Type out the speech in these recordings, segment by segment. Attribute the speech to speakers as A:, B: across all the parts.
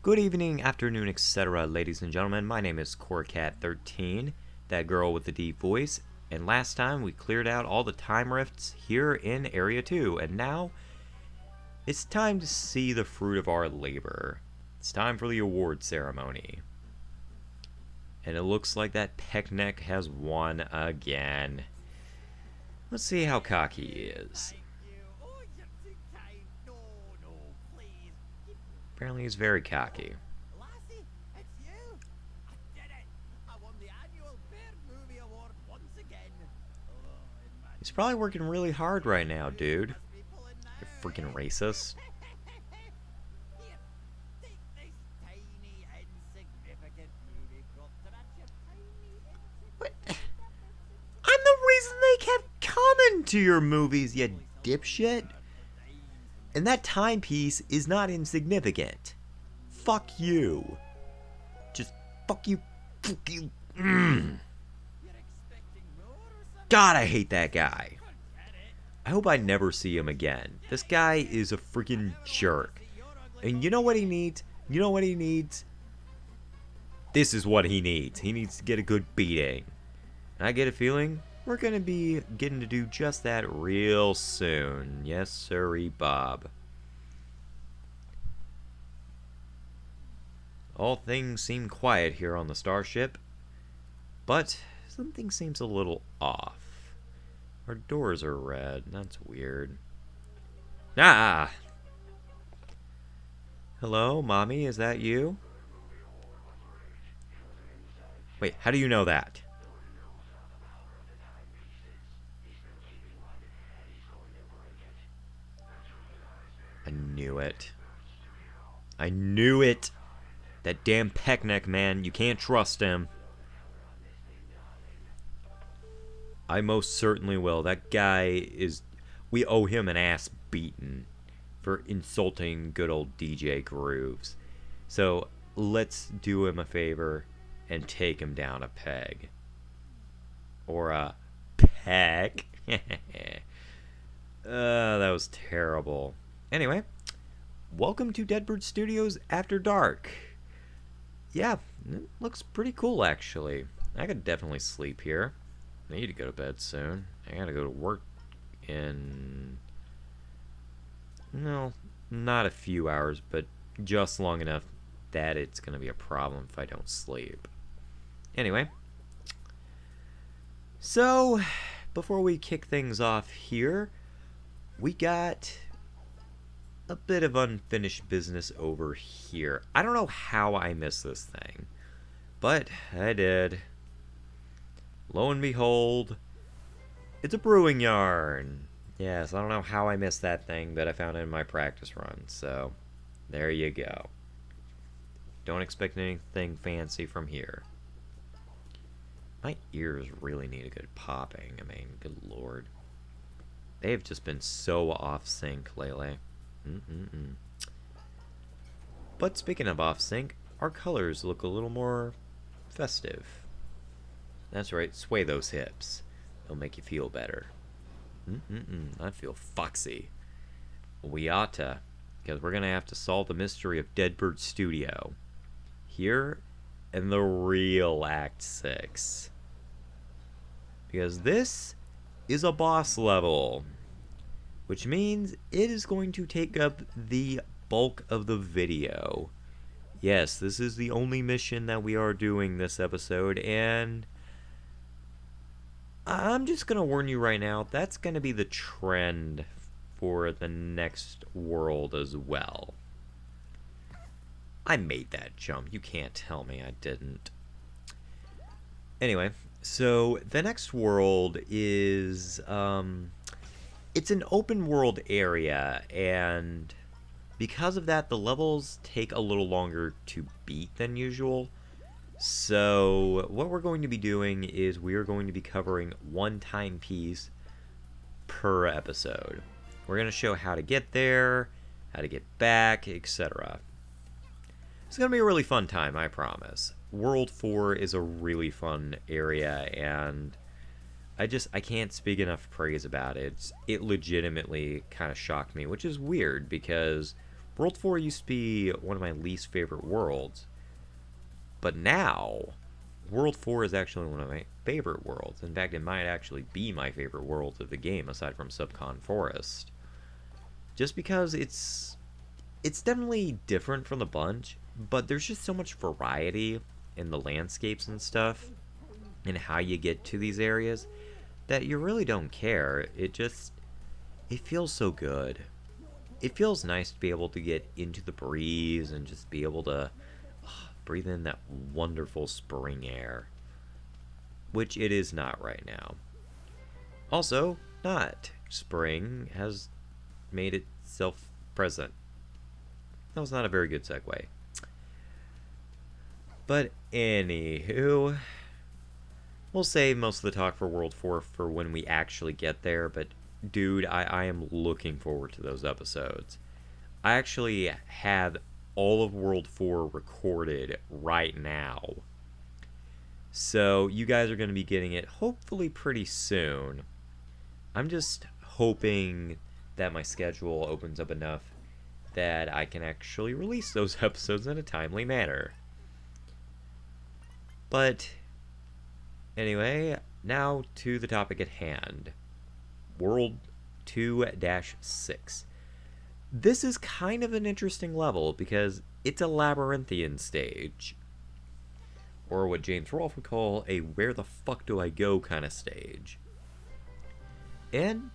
A: Good evening, afternoon, etc., ladies and gentlemen. My name is Corecat13, that girl with the deep voice, and last time we cleared out all the time rifts here in Area 2, and now it's time to see the fruit of our labor. It's time for the award ceremony. And it looks like that Peckneck has won again. Let's see how cocky he is. Apparently he's very cocky.
B: Lassie, it's you! I did it! I won the annual Bear Movie Award once again.
A: He's probably working really hard right now,
B: You
A: dude.
B: must be pulling now,
A: You freaking
B: eh?
A: racist.
B: Here, take this tiny, insignificant movie crop to match your tiny,
A: What?
B: insignificant
A: I'm the reason they kept coming to your movies, you
B: voice of
A: dipshit.
B: Bernard the Danes
A: And that timepiece is not insignificant. Fuck you. Just fuck you. Fuck you.
B: You're expecting more or something?
A: God, I hate that guy.
B: Forget it.
A: I hope I never see him again. This guy is a freaking jerk. And you know what he needs? You know what he needs? This is what he needs. He needs to get a good beating. And I get a feeling we're going to be getting to do just that real soon. Yes, sirree, Bob. All things seem quiet here on the starship, but something seems a little off. Our doors are red. That's weird. Ah! Hello, Mommy, is that you? Wait, how do you know that? I knew it. I knew it! That damn Peckneck man, you can't trust him. I most certainly will. That guy is. We owe him an ass beating for insulting good old DJ Grooves. So let's do him a favor and take him down a peg. Or a peck. That was terrible. Anyway, welcome to Deadbird Studios After Dark. Yeah, it looks pretty cool actually. I could definitely sleep here. I need to go to bed soon. I gotta go to work in. No, not a few hours, but just long enough that it's gonna be a problem if I don't sleep. Anyway, so before we kick things off here, we got a bit of unfinished business over here. I don't know how I missed this thing, but I did. Lo and behold, it's a brewing yarn. Yes, I don't know how I missed that thing, but I found it in my practice run, so there you go. Don't expect anything fancy from here. My ears really need a good popping. I mean, good lord. They have just been so off sync lately. But speaking of off sync, our colors look a little more festive. That's right, sway those hips. It'll make you feel better. I feel foxy. We ought to, because we're going to have to solve the mystery of Deadbird Studio. Here in the real Act 6. Because this is a boss level, which means it is going to take up the bulk of the video. Yes, this is the only mission that we are doing this episode, and I'm just going to warn you right now, that's going to be the trend for the next world as well. I made that jump. You can't tell me I didn't. Anyway, so the next world is it's an open world area, and because of that, the levels take a little longer to beat than usual. So what we're going to be doing is we are going to be covering one timepiece per episode. We're going to show how to get there, how to get back, etc. It's going to be a really fun time, I promise. World 4 is a really fun area, and I can't speak enough praise about it. It legitimately kind of shocked me, which is weird because World 4 used to be one of my least favorite worlds, but now World 4 is actually one of my favorite worlds. In fact, it might actually be my favorite world of the game aside from Subcon Forest. Just because it's definitely different from the bunch, but there's just so much variety in the landscapes and stuff and how you get to these areas that you really don't care. It feels so good. It feels nice to be able to get into the breeze and just be able to breathe in that wonderful spring air, which it is not right now. Also, not spring has made itself present. That was not a very good segue. But anywho, we'll save most of the talk for World 4 for when we actually get there, but dude, I am looking forward to those episodes. I actually have all of World 4 recorded right now. So you guys are going to be getting it hopefully pretty soon. I'm just hoping that my schedule opens up enough that I can actually release those episodes in a timely manner. But anyway, now to the topic at hand. World 2-6. This is kind of an interesting level because it's a labyrinthian stage. Or what James Rolfe would call a where the fuck do I go kind of stage. And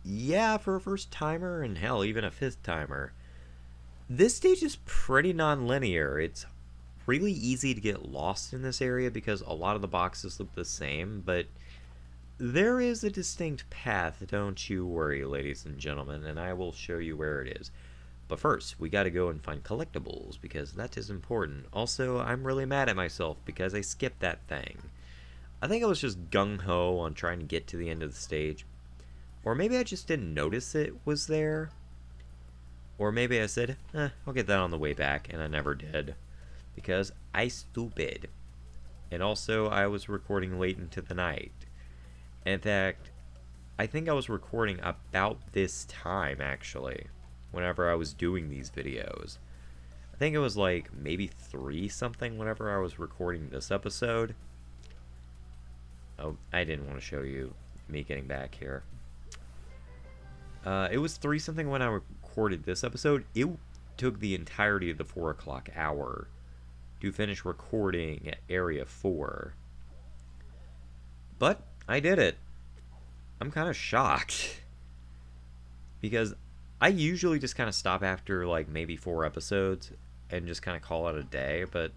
A: yeah, for a first timer, and hell, even a fifth timer, this stage is pretty non-linear. It's really easy to get lost in this area because a lot of the boxes look the same, but there is a distinct path, don't you worry, ladies and gentlemen, and I will show you where it is. But first, we gotta go and find collectibles, because that is important. Also, I'm really mad at myself because I skipped that thing. I think I was just gung-ho on trying to get to the end of the stage. Or maybe I just didn't notice it was there. Or maybe I said, I'll get that on the way back, and I never did. Because I stupid. And also, I was recording late into the night. In fact, I think I was recording about this time, actually, whenever I was doing these videos. I think it was like maybe 3 something whenever I was recording this episode. Oh, I didn't want to show you me getting back here. It was 3 something when I recorded this episode. It took the entirety of the 4 o'clock hour to finish recording Area 4. But I did it. I'm kind of shocked. Because I usually just kind of stop after like maybe 4 episodes and just kind of call it a day. But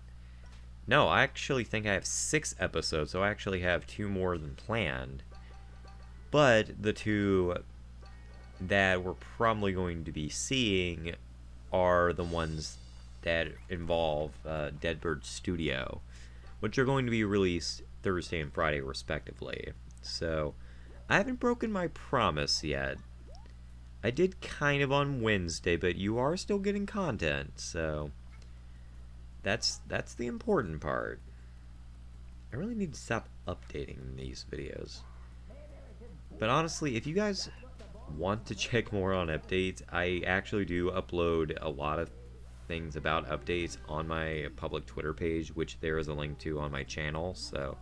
A: no, I actually think I have 6 episodes, so I actually have 2 more than planned. But the 2 that we're probably going to be seeing are the ones that involve Deadbird Studio, which are going to be released Thursday and Friday respectively. So I haven't broken my promise yet. I did kind of on Wednesday, but you are still getting content, so that's the important part. I really need to stop updating these videos. But honestly, if you guys want to check more on updates, I actually do upload a lot of things about updates on my public Twitter page, which there is a link to on my channel. So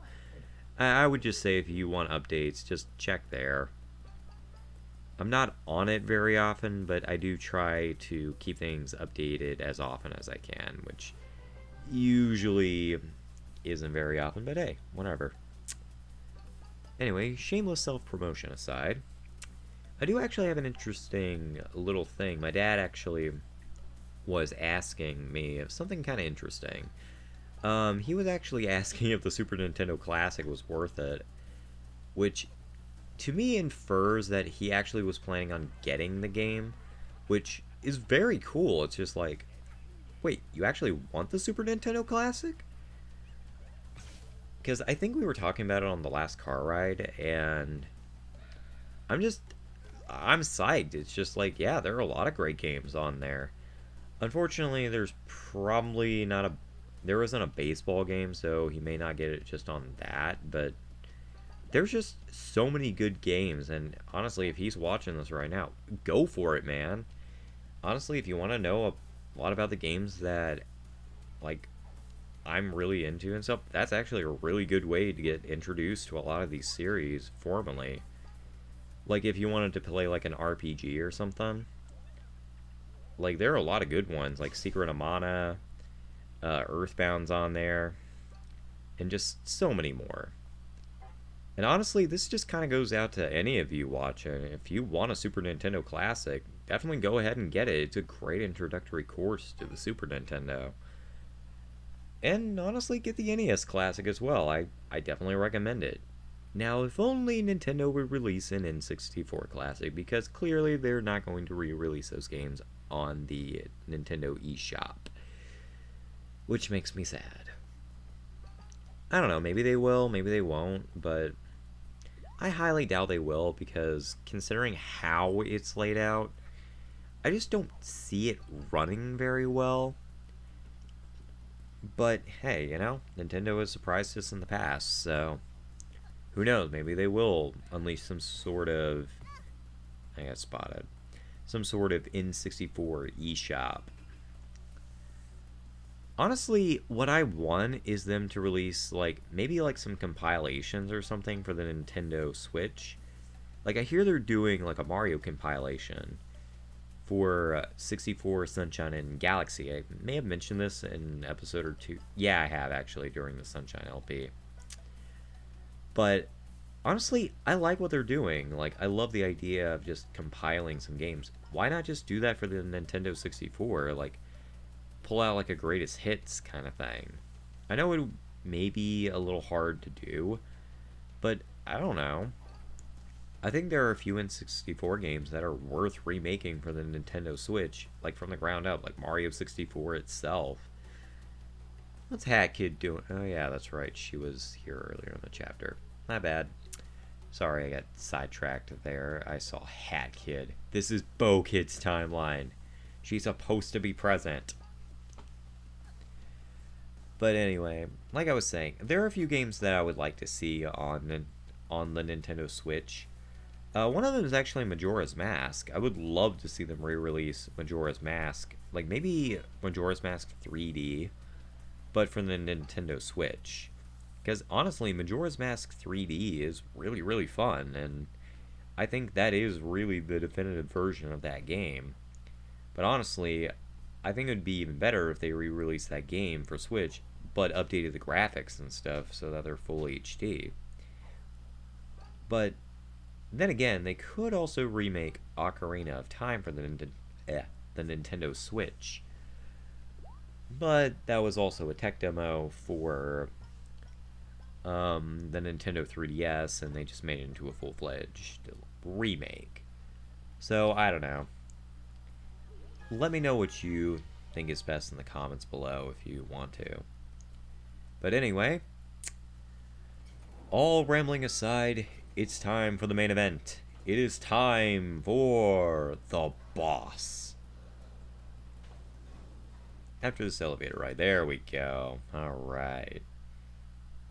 A: I would just say if you want updates, just check there. I'm not on it very often, but I do try to keep things updated as often as I can, which usually isn't very often, but hey, whatever. Anyway, shameless self-promotion aside, I do actually have an interesting little thing. My dad actually was asking me of something kind of interesting. He was actually asking if the Super Nintendo Classic was worth it, which to me infers that he actually was planning on getting the game, which is very cool. It's just like, wait, you actually want the Super Nintendo Classic? Because I think we were talking about it on the last car ride, and I'm psyched. It's just like, yeah, there are a lot of great games on there. Unfortunately, there isn't a baseball game, so he may not get it just on that, but there's just so many good games, and honestly, if he's watching this right now, go for it, man. Honestly, if you want to know a lot about the games that like I'm really into and stuff, that's actually a really good way to get introduced to a lot of these series formally. Like if you wanted to play like an RPG or something, like there are a lot of good ones, like Secret of Mana, Earthbound's on there, and just so many more. And honestly, this just kind of goes out to any of you watching. If you want a Super Nintendo Classic, definitely go ahead and get it. It's a great introductory course to the Super Nintendo. And honestly, get the NES Classic as well. I definitely recommend it. Now, if only Nintendo would release an N64 Classic, because clearly they're not going to re release those games on the Nintendo eShop, which makes me sad. I don't know, maybe they will, maybe they won't, but I highly doubt they will because considering how it's laid out, I just don't see it running very well. But hey, Nintendo has surprised us in the past, so who knows? Maybe they will unleash some sort of. I got spotted. Some sort of N64 eShop. Honestly, what I want is them to release, like, maybe like some compilations or something for the Nintendo Switch. Like, I hear they're doing, like, a Mario compilation for 64 Sunshine and Galaxy. I may have mentioned this in an episode or two. Yeah, I have actually during the Sunshine LP. But honestly, I like what they're doing. Like, I love the idea of just compiling some games. Why not just do that for the Nintendo 64? Like, pull out like a greatest hits kind of thing. I know it may be a little hard to do, but I don't know. I think there are a few N64 games that are worth remaking for the Nintendo Switch, like from the ground up, like Mario 64 itself. What's Hat Kid doing? Oh, yeah, that's right. She was here earlier in the chapter. My bad. Sorry, I got sidetracked there. I saw Hat Kid. This is Bo Kid's timeline. She's supposed to be present. But anyway, like I was saying, there are a few games that I would like to see on the Nintendo Switch. One of them is actually Majora's Mask. I would love to see them re-release Majora's Mask, like maybe Majora's Mask 3D, but for the Nintendo Switch. Because honestly, Majora's Mask 3D is really, really fun, and I think that is really the definitive version of that game. But honestly, I think it would be even better if they re-released that game for Switch, but updated the graphics and stuff so that they're full HD. But then again, they could also remake Ocarina of Time for the Nintendo Switch. But that was also a tech demo for the Nintendo 3DS, and they just made it into a full-fledged remake. So, I don't know. Let me know what you think is best in the comments below if you want to. But anyway, all rambling aside, it's time for the main event. It is time for the boss. After this elevator ride, there we go. Alright.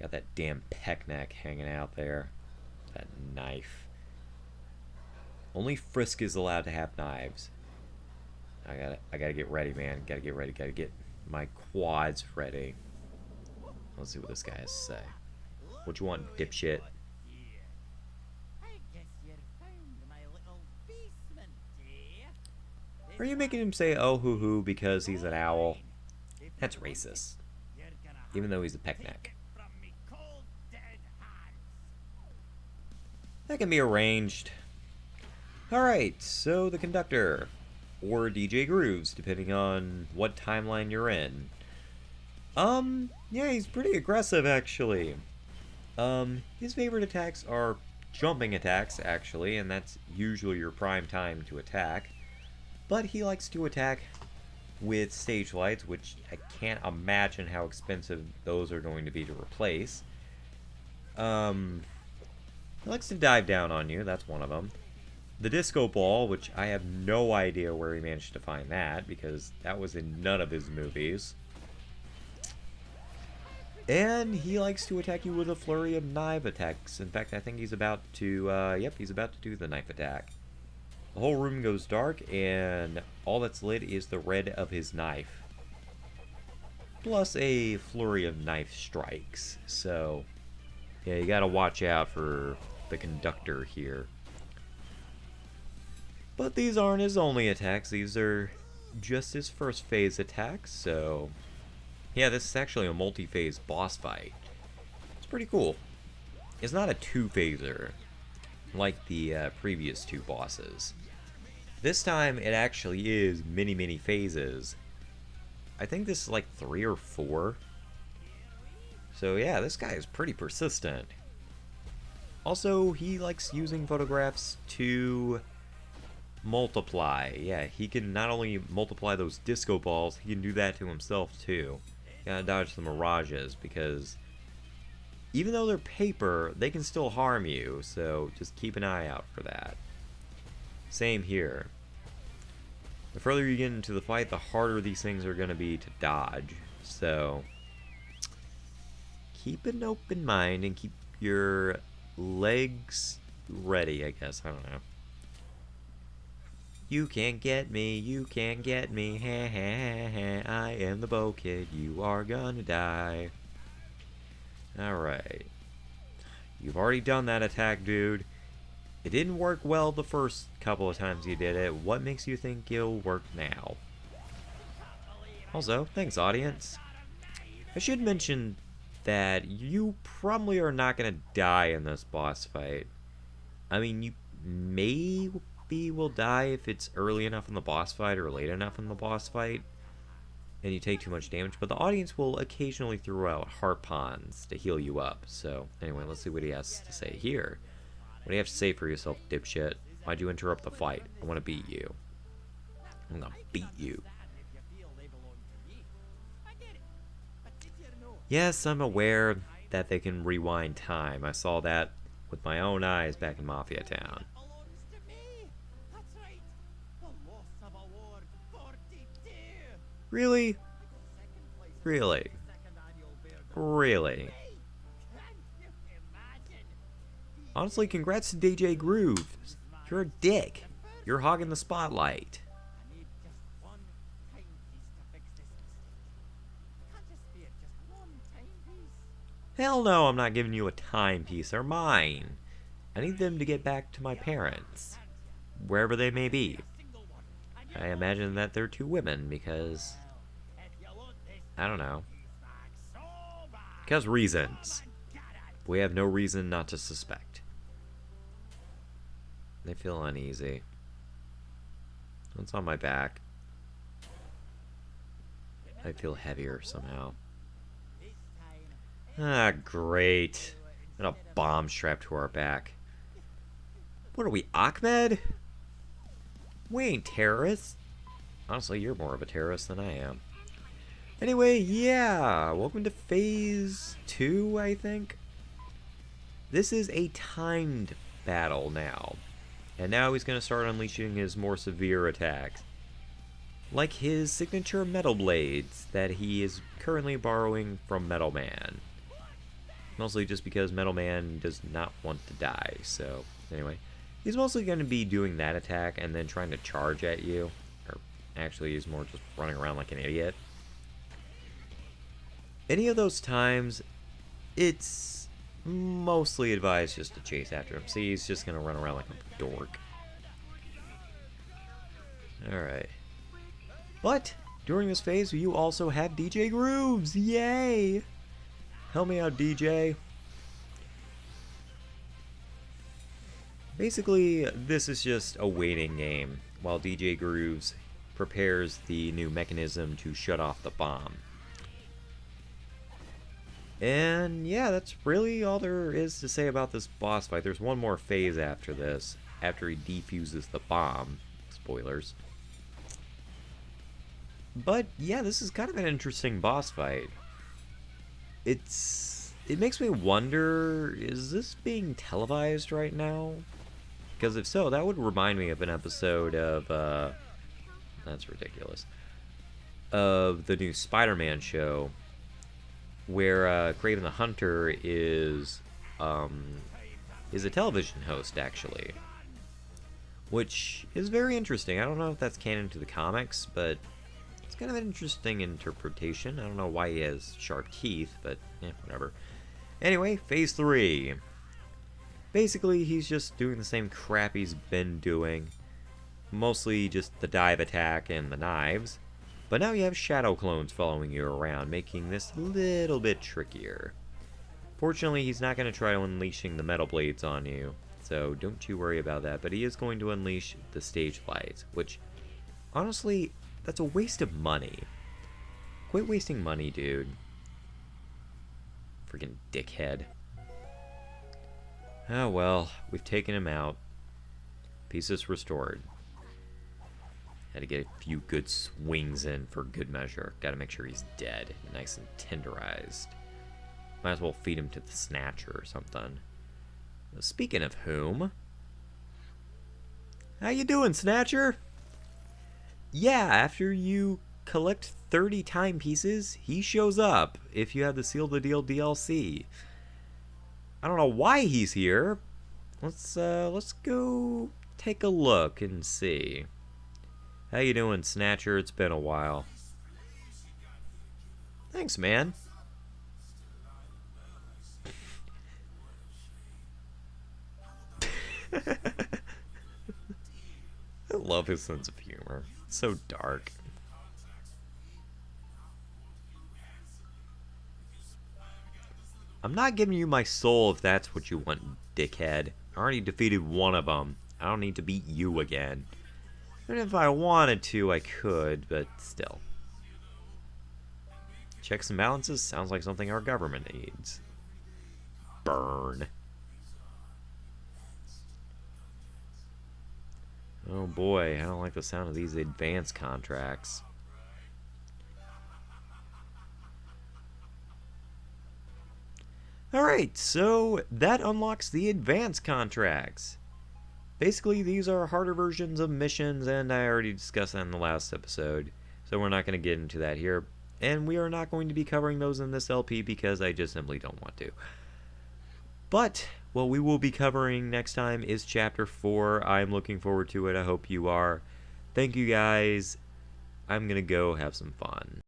A: Got that damn peck neck hanging out there. That knife. Only Frisk is allowed to have knives. I gotta get ready, man. Gotta get ready. Gotta get my quads ready. Let's see what this guy has to say. What you want, dipshit? Are you making him say oh hoo hoo because he's an owl? That's racist. Even though he's a peckneck. That can be arranged. Alright, so the Conductor. Or DJ Grooves, depending on what timeline you're in. Yeah, he's pretty aggressive, actually. His favorite attacks are jumping attacks, actually, and that's usually your prime time to attack. But he likes to attack with stage lights, which I can't imagine how expensive those are going to be to replace. He likes to dive down on you, that's one of them. The disco ball, which I have no idea where he managed to find that, because that was in none of his movies. And he likes to attack you with a flurry of knife attacks. In fact, I think he's about to, yep, he's about to do the knife attack. The whole room goes dark, and all that's lit is the red of his knife. Plus a flurry of knife strikes. So, yeah, you gotta watch out for the Conductor here. But these aren't his only attacks, these are just his first phase attacks, so... Yeah, this is actually a multi-phase boss fight. It's pretty cool. It's not a two-phaser like the previous two bosses. This time it actually is many phases. I think this is like 3 or 4. So yeah, this guy is pretty persistent. Also, he likes using photographs to multiply. Yeah, he can not only multiply those disco balls, he can do that to himself too. Gotta dodge the mirages, because even though they're paper, they can still harm you, so just keep an eye out for that. Same here. The further you get into the fight, the harder these things are going to be to dodge, so keep an open mind and keep your legs ready, I guess. I don't know. You can't get me, you can't get me, ha ha ha, I am the Bo Kid, you are gonna die. Alright. You've already done that attack, dude. It didn't work well the first couple of times you did it. What makes you think it'll work now? Also, thanks audience. I should mention that you probably are not gonna die in this boss fight. I mean, you maybe will die if it's early enough in the boss fight or late enough in the boss fight and you take too much damage, but the audience will occasionally throw out heart pawns to heal you up. So anyway, let's see what he has to say here. What do you have to say for yourself, dipshit? Why'd you interrupt the fight? I want to beat you. I'm gonna beat you. Yes, I'm aware that they can rewind time. I saw that with my own eyes back in Mafia Town. Really? Really? Really? Honestly, congrats to DJ Grooves. You're a dick. You're hogging the spotlight. Hell no, I'm not giving you a timepiece. They're mine. I need them to get back to my parents, wherever they may be. I imagine that they're 2 women because... I don't know. Because reasons. We have no reason not to suspect. They feel uneasy. What's on my back? I feel heavier somehow. Ah, great. And a bomb strapped to our back. What are we, Ahmed? We ain't terrorists. Honestly, you're more of a terrorist than I am. Anyway, yeah. Welcome to Phase 2, I think. This is a timed battle now. And now he's going to start unleashing his more severe attacks. Like his signature Metal Blades that he is currently borrowing from Metal Man. Mostly just because Metal Man does not want to die, so anyway. He's mostly going to be doing that attack and then trying to charge at you. Or actually, he's more just running around like an idiot. Any of those times, it's mostly advised just to chase after him. See, he's just going to run around like a dork. Alright. But, during this phase, you also have DJ Grooves! Yay! Help me out, DJ. Basically, this is just a waiting game, while DJ Grooves prepares the new mechanism to shut off the bomb. And yeah, that's really all there is to say about this boss fight. There's one more phase after this, after he defuses the bomb. Spoilers. But yeah, this is kind of an interesting boss fight. It makes me wonder, is this being televised right now? Because if so, that would remind me of an episode of, that's ridiculous, of the new Spider-Man show, where Kraven the Hunter is a television host, actually. which is very interesting. I don't know if that's canon to the comics, but it's kind of an interesting interpretation. I don't know why he has sharp teeth, but whatever. Anyway, phase 3. Basically, he's just doing the same crap he's been doing. Mostly just the dive attack and the knives. But now you have shadow clones following you around, making this a little bit trickier. Fortunately, he's not going to try unleashing the metal blades on you, so don't you worry about that. But he is going to unleash the stage lights, which, honestly, that's a waste of money. Quit wasting money, dude. Freaking dickhead. Oh well, we've taken him out. Pieces restored. Had to get a few good swings in for good measure. Gotta make sure he's dead. Nice and tenderized. Might as well feed him to the Snatcher or something. Speaking of whom... How you doing, Snatcher? Yeah, after you collect 30 timepieces, he shows up if you have the Seal the Deal DLC. I don't know why he's here. Let's go take a look and see. How you doing, Snatcher? It's been a while. Thanks, man. I love his sense of humor. It's so dark. I'm not giving you my soul if that's what you want, dickhead. I already defeated one of them. I don't need to beat you again. And if I wanted to, I could, but still. Checks and balances sounds like something our government needs. Burn. Oh boy, I don't like the sound of these advance contracts. Alright, so that unlocks the advance contracts. Basically, these are harder versions of missions, and I already discussed that in the last episode, so we're not going to get into that here. And we are not going to be covering those in this LP because I just simply don't want to. But what we will be covering next time is Chapter 4. I'm looking forward to it. I hope you are. Thank you guys. I'm going to go have some fun.